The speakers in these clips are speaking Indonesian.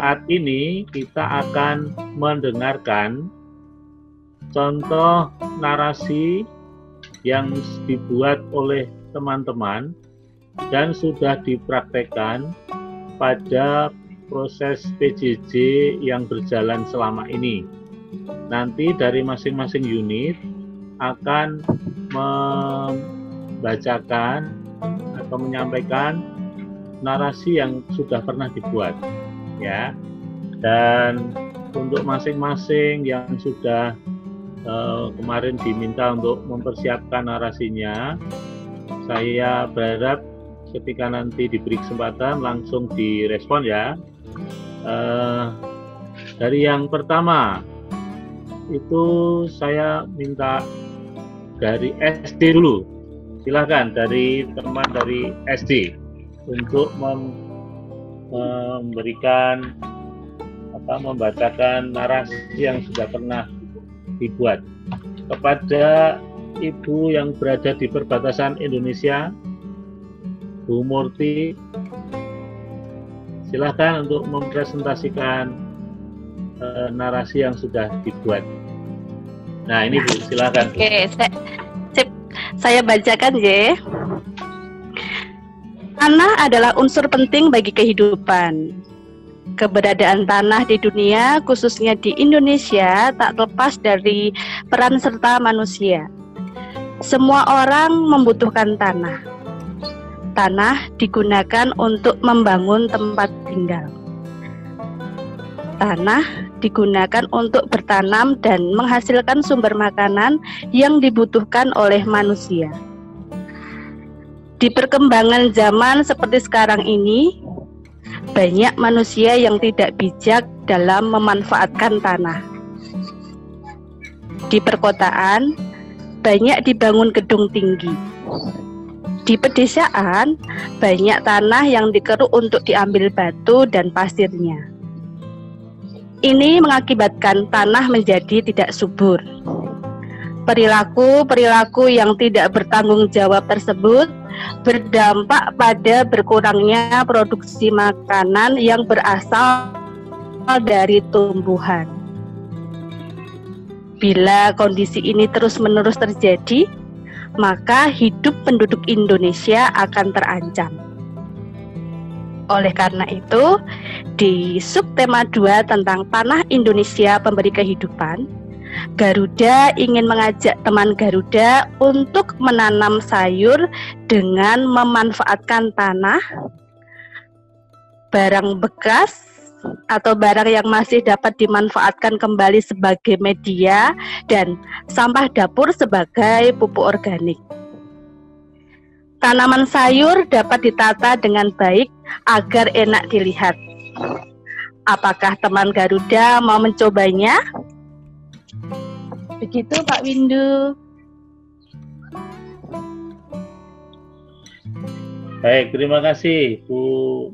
saat ini kita akan mendengarkan contoh narasi yang dibuat oleh teman-teman dan sudah dipraktekkan pada proses PJJ yang berjalan selama ini. Nanti dari masing-masing unit akan membacakan atau menyampaikan narasi yang sudah pernah dibuat, ya. Dan untuk masing-masing yang sudah kemarin diminta untuk mempersiapkan narasinya, saya berharap ketika nanti diberi kesempatan langsung direspon ya. Dari yang pertama itu saya minta dari SD dulu, silakan dari teman dari SD untuk memberikan membacakan narasi yang sudah pernah dibuat. Kepada Ibu yang berada di perbatasan Indonesia, Bu Murti, silakan untuk mempresentasikan narasi yang sudah dibuat. Nah ini Bu, silakan. Oke, saya bacakan ya. Tanah adalah unsur penting bagi kehidupan. Keberadaan tanah di dunia, khususnya di Indonesia, tak lepas dari peran serta manusia. Semua orang membutuhkan tanah. Tanah digunakan untuk membangun tempat tinggal. Tanah digunakan untuk bertanam dan menghasilkan sumber makanan yang dibutuhkan oleh manusia. Di perkembangan zaman seperti sekarang ini, banyak manusia yang tidak bijak dalam memanfaatkan tanah. Di perkotaan, banyak dibangun gedung tinggi. Di pedesaan, banyak tanah yang dikeruk untuk diambil batu dan pasirnya. Ini mengakibatkan tanah menjadi tidak subur. Perilaku yang tidak bertanggung jawab tersebut berdampak pada berkurangnya produksi makanan yang berasal dari tumbuhan. Bila kondisi ini terus-menerus terjadi, maka hidup penduduk Indonesia akan terancam. Oleh karena itu, di subtema 2 tentang Tanah Indonesia Pemberi Kehidupan, Garuda ingin mengajak teman Garuda untuk menanam sayur dengan memanfaatkan tanah, barang bekas atau barang yang masih dapat dimanfaatkan kembali sebagai media, dan sampah dapur sebagai pupuk organik. Tanaman sayur dapat ditata dengan baik agar enak dilihat. Apakah teman Garuda mau mencobanya? Begitu Pak Windu. Baik, terima kasih Bu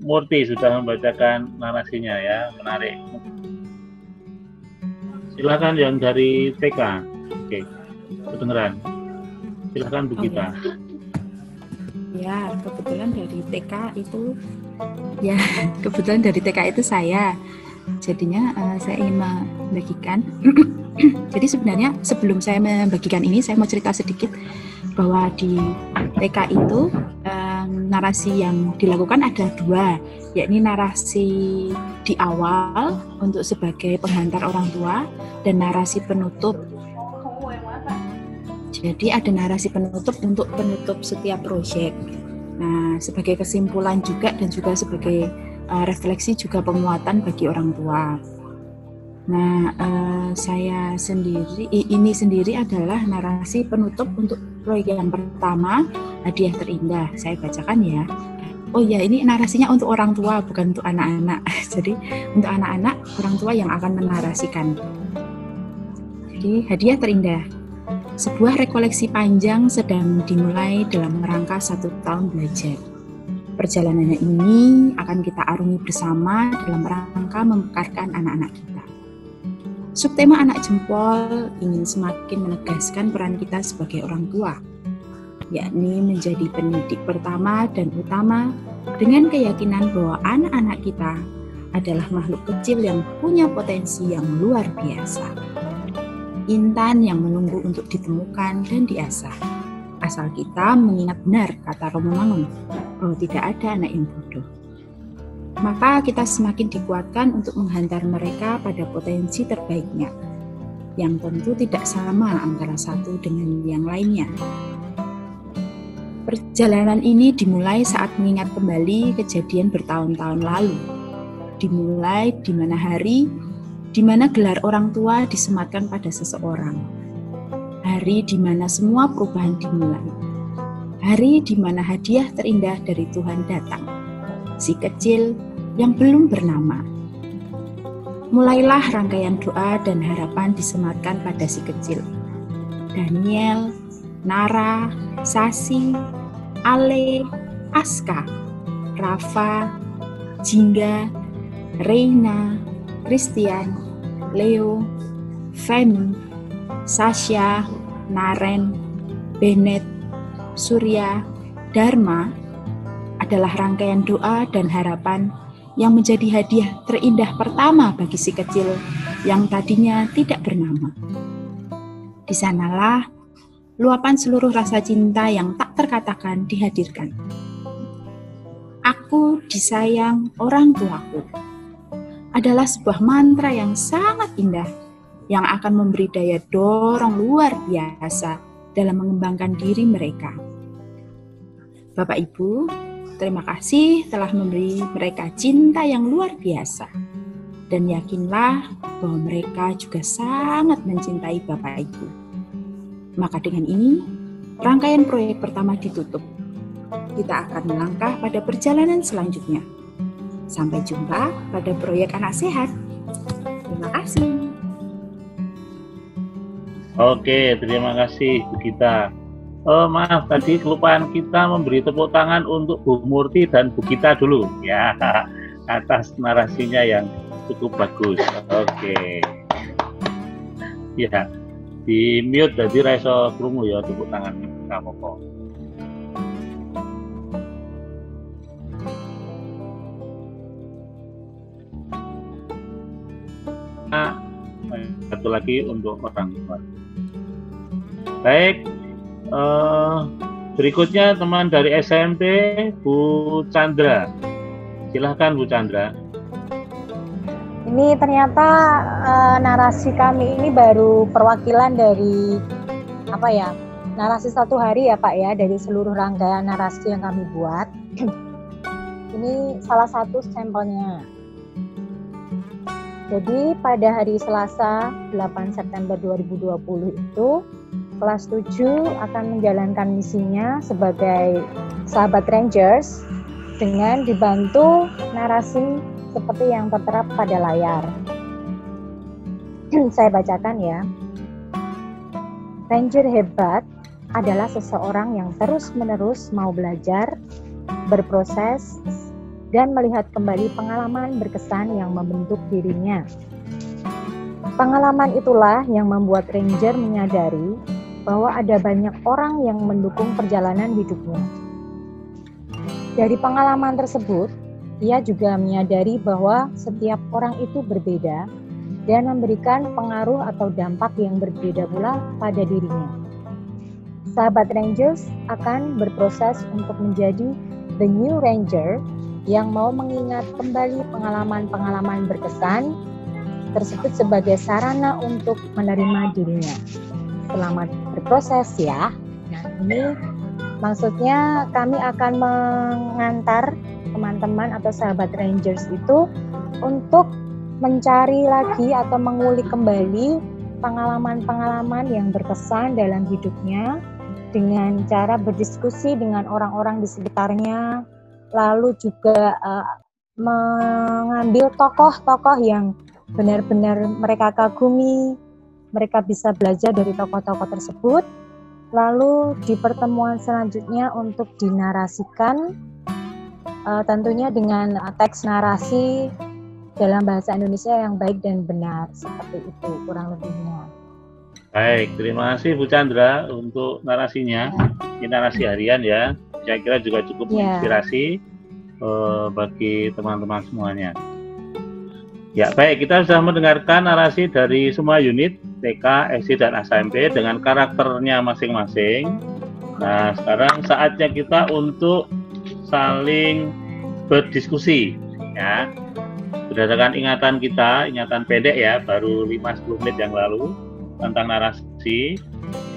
Murti sudah membacakan narasinya ya, menarik. Silakan yang dari TK. Oke, kedengeran. Silakan Bu Gita. Ya, kebetulan dari TK itu saya. Jadinya saya ingin membagikan. Jadi sebenarnya sebelum saya membagikan ini, saya mau cerita sedikit bahwa di TK itu narasi yang dilakukan ada 2, yakni narasi di awal untuk sebagai penghantar orang tua dan narasi penutup. Jadi ada narasi penutup untuk penutup setiap proyek. Nah, sebagai kesimpulan juga dan juga sebagai refleksi juga penguatan bagi orang tua. Nah, ini sendiri adalah narasi penutup untuk proyek yang pertama, hadiah terindah. Saya bacakan ya. Oh ya, ini narasinya untuk orang tua, bukan untuk anak-anak. Jadi untuk anak-anak, orang tua yang akan menarasikan. Jadi hadiah terindah. Sebuah rekoleksi panjang sedang dimulai dalam rangka 1 tahun belajar. Perjalanan ini akan kita arungi bersama dalam rangka memekarkan anak-anak kita. Subtema anak jempol ingin semakin menegaskan peran kita sebagai orang tua, yakni menjadi pendidik pertama dan utama dengan keyakinan bahwa anak-anak kita adalah makhluk kecil yang punya potensi yang luar biasa. Intan yang menunggu untuk ditemukan dan diasah. Asal kita mengingat benar kata Romo Mangun, bahwa tidak ada anak yang bodoh. Maka kita semakin dikuatkan untuk menghantar mereka pada potensi terbaiknya, yang tentu tidak sama antara satu dengan yang lainnya. Perjalanan ini dimulai saat mengingat kembali kejadian bertahun-tahun lalu. Dimulai di mana hari, di mana gelar orang tua disematkan pada seseorang. Hari di mana semua perubahan dimulai. Hari di mana hadiah terindah dari Tuhan datang. Si kecil yang belum bernama. Mulailah rangkaian doa dan harapan disematkan pada si kecil. Daniel, Nara, Sasi, Ale, Aska, Rafa, Jingga, Reina, Christian, Leo, Femi, Sasha, Naren, Bennett, Surya, Dharma adalah rangkaian doa dan harapan yang menjadi hadiah terindah pertama bagi si kecil yang tadinya tidak bernama. Di sanalah luapan seluruh rasa cinta yang tak terkatakan dihadirkan. Aku disayang orang tuaku adalah sebuah mantra yang sangat indah yang akan memberi daya dorong luar biasa dalam mengembangkan diri mereka. Bapak Ibu, terima kasih telah memberi mereka cinta yang luar biasa. Dan yakinlah bahwa mereka juga sangat mencintai Bapak Ibu. Maka dengan ini, rangkaian proyek pertama ditutup. Kita akan melangkah pada perjalanan selanjutnya. Sampai jumpa pada proyek Anak Sehat. Terima kasih. Oke, terima kasih Bu Gita. Maaf, tadi kelupaan kita memberi tepuk tangan untuk Bu Murti dan Bu Gita dulu ya, atas narasinya yang cukup bagus. Oke. Ya, di mute jadi raiso krungu ya tepuk tangan kamu kok. Nah, satu lagi untuk orang tua. Baik, berikutnya teman dari SMP, Bu Chandra. Silahkan Bu Chandra. Ini ternyata narasi kami ini baru perwakilan dari narasi satu hari ya Pak ya, dari seluruh rangkaian narasi yang kami buat. Ini salah satu sampelnya. Jadi pada hari Selasa 8 September 2020 itu kelas 7 akan menjalankan misinya sebagai sahabat Rangers dengan dibantu narasi seperti yang tertera pada layar. Saya bacakan ya. Ranger hebat adalah seseorang yang terus-menerus mau belajar, berproses, dan melihat kembali pengalaman berkesan yang membentuk dirinya. Pengalaman itulah yang membuat Ranger menyadari bahwa ada banyak orang yang mendukung perjalanan hidupnya. Dari pengalaman tersebut, ia juga menyadari bahwa setiap orang itu berbeda dan memberikan pengaruh atau dampak yang berbeda pula pada dirinya. Sahabat Rangers akan berproses untuk menjadi the new Ranger yang mau mengingat kembali pengalaman-pengalaman berkesan tersebut sebagai sarana untuk menerima dirinya. Selamat berproses ya. Nah, ini maksudnya kami akan mengantar teman-teman atau sahabat Rangers itu untuk mencari lagi atau mengulik kembali pengalaman-pengalaman yang berkesan dalam hidupnya dengan cara berdiskusi dengan orang-orang di sekitarnya, lalu juga mengambil tokoh-tokoh yang benar-benar mereka kagumi, mereka bisa belajar dari tokoh-tokoh tersebut, lalu di pertemuan selanjutnya untuk dinarasikan, tentunya dengan teks narasi dalam bahasa Indonesia yang baik dan benar, seperti itu kurang lebihnya. Baik, terima kasih Bu Chandra untuk narasinya. Ini narasi harian ya, saya kira juga cukup menginspirasi bagi teman-teman semuanya. Ya, baik, kita sudah mendengarkan narasi dari semua unit TK, SD, dan SMP dengan karakternya masing-masing. Nah, sekarang saatnya kita untuk saling berdiskusi, ya. Berdasarkan ingatan kita, ingatan pendek ya, baru 5-10 menit yang lalu tentang narasi,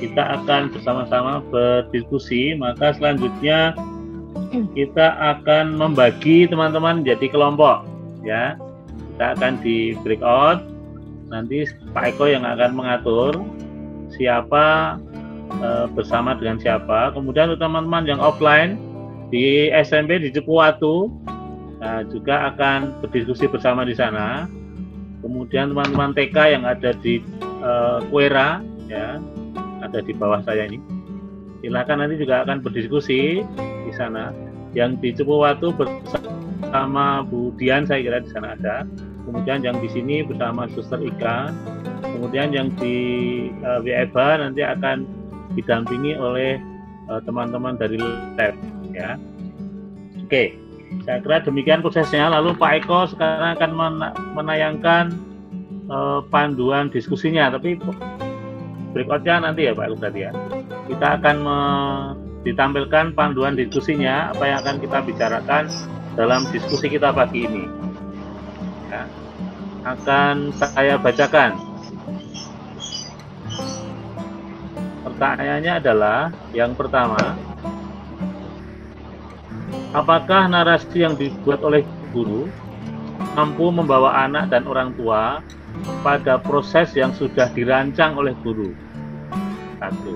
kita akan bersama-sama berdiskusi. Maka selanjutnya kita akan membagi teman-teman jadi kelompok, ya. Kita akan di breakout, nanti Pak Eko yang akan mengatur siapa bersama dengan siapa. Kemudian untuk teman-teman yang offline di SMP di Cepuwatu juga akan berdiskusi bersama di sana. Kemudian teman-teman TK yang ada di Kuera, ya, ada di bawah saya ini, silakan nanti juga akan berdiskusi di sana. Yang di Cepuwatu bersama Bu Dian, saya kira di sana ada. Kemudian yang di sini bersama Suster Ika. Kemudian yang di WFH nanti akan didampingi oleh teman-teman dari lab, ya. Oke, saya kira demikian prosesnya. Lalu Pak Eko sekarang akan menayangkan panduan diskusinya, tapi berikutnya nanti ya Pak Eko berarti ya. Kita akan ditampilkan panduan diskusinya, apa yang akan kita bicarakan dalam diskusi kita pagi ini. Ya, akan saya bacakan. Pertanyaannya adalah yang pertama, apakah narasi yang dibuat oleh guru mampu membawa anak dan orang tua pada proses yang sudah dirancang oleh guru? Satu,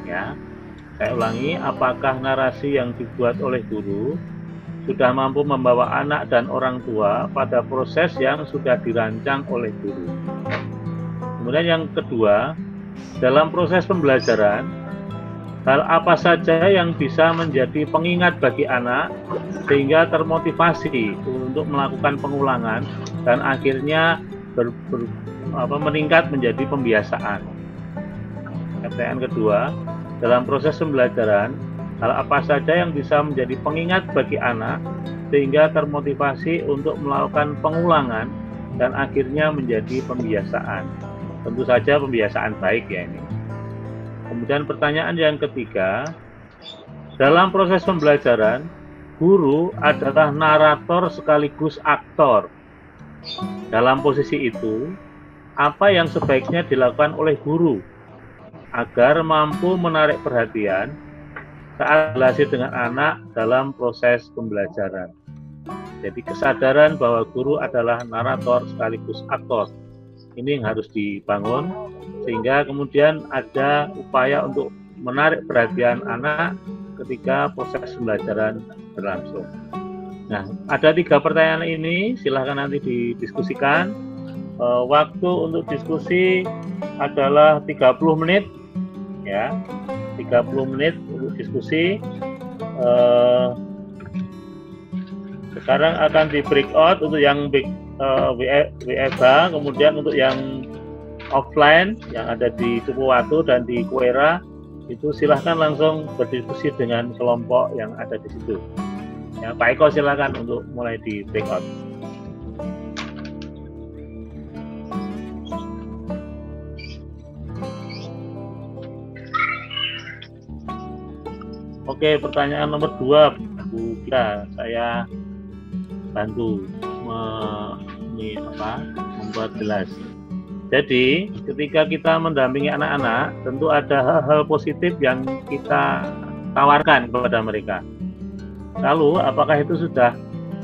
ya. Saya ulangi, apakah narasi yang dibuat oleh guru sudah mampu membawa anak dan orang tua pada proses yang sudah dirancang oleh guru? Kemudian yang kedua, dalam proses pembelajaran, hal apa saja yang bisa menjadi pengingat bagi anak sehingga termotivasi untuk melakukan pengulangan dan akhirnya meningkat menjadi pembiasaan? Pertanyaan kedua, dalam proses pembelajaran, hal apa saja yang bisa menjadi pengingat bagi anak sehingga termotivasi untuk melakukan pengulangan dan akhirnya menjadi pembiasaan? Tentu saja pembiasaan baik ya ini. Kemudian pertanyaan yang ketiga, dalam proses pembelajaran, guru adalah narator sekaligus aktor. Dalam posisi itu, apa yang sebaiknya dilakukan oleh guru agar mampu menarik perhatian saat relasi dengan anak dalam proses pembelajaran? Jadi kesadaran bahwa guru adalah narator sekaligus aktor, ini yang harus dibangun sehingga kemudian ada upaya untuk menarik perhatian anak ketika proses pembelajaran berlangsung. Nah, ada 3 pertanyaan ini, silahkan nanti didiskusikan. Waktu untuk diskusi adalah 30 menit, ya, 30 menit untuk diskusi. Sekarang akan di breakout untuk yang WFH, kemudian untuk yang offline yang ada di Cepuwatu dan di Kuera itu silahkan langsung berdiskusi dengan kelompok yang ada di situ. Ya, Pak Eko silahkan untuk mulai di breakout. Oke, pertanyaan nomor 2, Bu Gita, saya bantu membuat jelas. Jadi, ketika kita mendampingi anak-anak, tentu ada hal-hal positif yang kita tawarkan kepada mereka. Lalu, apakah itu sudah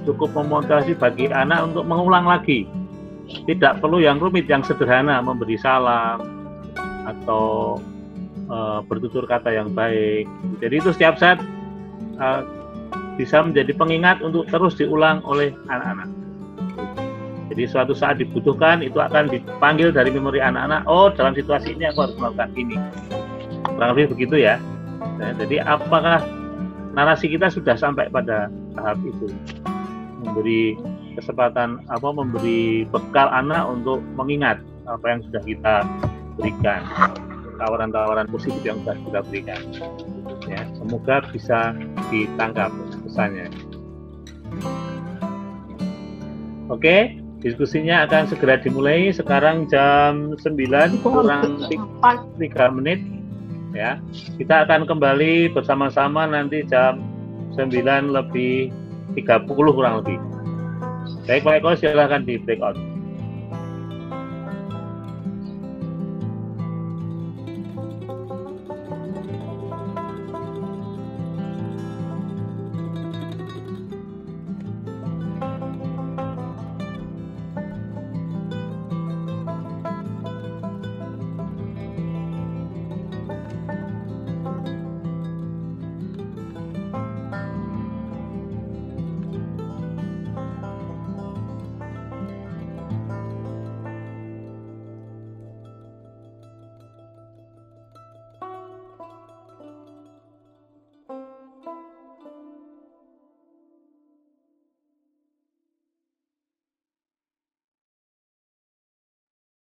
cukup memotivasi bagi anak untuk mengulang lagi? Tidak perlu yang rumit, yang sederhana, memberi salam atau bertutur kata yang baik. Jadi itu setiap saat bisa menjadi pengingat untuk terus diulang oleh anak-anak. Jadi suatu saat dibutuhkan, itu akan dipanggil dari memori anak-anak, oh dalam situasi ini aku harus melakukan ini. Kurang lebih begitu ya. Nah, jadi apakah narasi kita sudah sampai pada tahap itu? Memberi kesempatan, memberi bekal anak untuk mengingat apa yang sudah kita berikan. Tawaran-tawaran positif yang sudah kita berikan. Ya, semoga bisa ditangkap pesannya. Oke, Diskusinya akan segera dimulai sekarang jam 9 kurang 3 menit. Ya, kita akan kembali bersama-sama nanti jam 9 lebih 30 kurang lebih. Baik Pak Eko, silakan di breakout.